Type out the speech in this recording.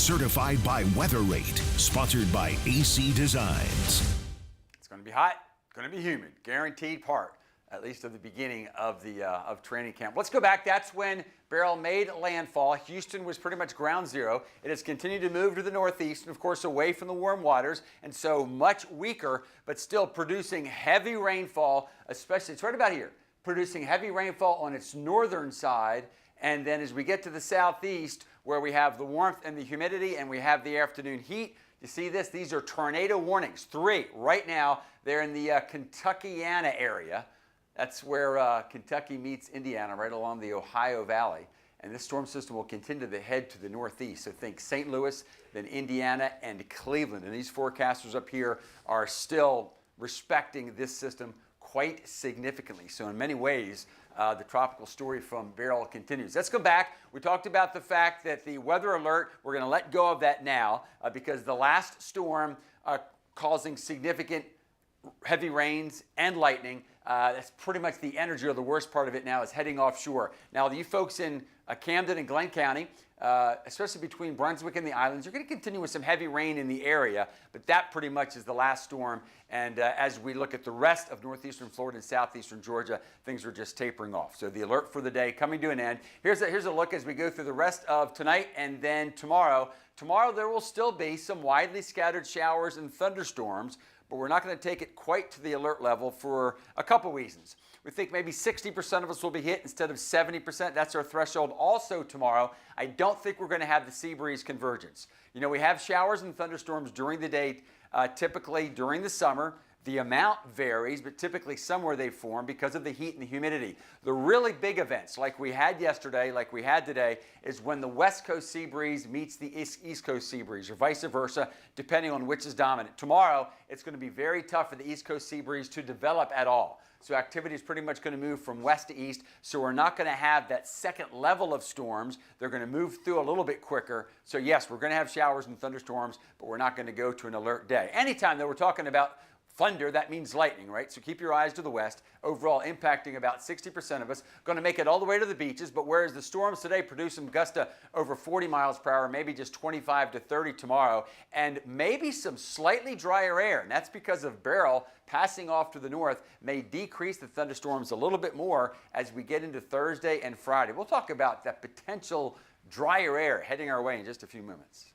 Certified by Weather Rate. Sponsored by AC Designs. It's going to be hot, going to be humid, guaranteed part, at least of the beginning of the training camp. Let's go back. That's when Beryl made landfall. Houston was pretty much ground zero. It has continued to move to the northeast and, of course, away from the warm waters, and so much weaker, but still producing heavy rainfall, especially, it's right about here, producing heavy rainfall on its northern side. And then as we get to the southeast, where we have the warmth and the humidity and we have the afternoon heat, you see this? These are tornado warnings. 3 right now. They're in the Kentuckiana area. That's where Kentucky meets Indiana, right along the Ohio Valley. And this storm system will continue to head to the northeast. So think St. Louis, then Indiana, and Cleveland. And these forecasters up here are still respecting this system quite significantly. So in many ways, the tropical story from Beryl continues. Let's go back. We talked about the fact that the weather alert, we're going to let go of that now because the last storm causing significant heavy rains and lightning, that's pretty much the energy, or the worst part of it now, is heading offshore. Now, you folks in Camden and Glenn County, especially between Brunswick and the islands, you're going to continue with some heavy rain in the area, but that pretty much is the last storm. And as we look at the rest of northeastern Florida and southeastern Georgia, things are just tapering off. So the alert for the day coming to an end. Here's a look as we go through the rest of tonight and then tomorrow. Tomorrow there will still be some widely scattered showers and thunderstorms, but we're not going to take it quite to the alert level for a couple reasons. We think maybe 60% of us will be hit instead of 70%. That's our threshold. Also tomorrow, I don't think we're going to have the sea breeze convergence. You know, we have showers and thunderstorms during the day, typically during the summer. The amount varies, but typically somewhere they form because of the heat and the humidity. The really big events, like we had yesterday, like we had today, is when the West Coast sea breeze meets the East Coast sea breeze, or vice versa, depending on which is dominant. Tomorrow, it's going to be very tough for the East Coast sea breeze to develop at all. So activity is pretty much going to move from west to east. So we're not going to have that second level of storms. They're going to move through a little bit quicker. So yes, we're going to have showers and thunderstorms, but we're not going to go to an alert day. Anytime that we're talking about thunder, that means lightning, right? So keep your eyes to the west. Overall impacting about 60% of us. Going to make it all the way to the beaches, but whereas the storms today produce some gusts to over 40 miles per hour, maybe just 25 to 30 tomorrow, and maybe some slightly drier air. And that's because of Beryl passing off to the north may decrease the thunderstorms a little bit more as we get into Thursday and Friday. We'll talk about that potential drier air heading our way in just a few moments.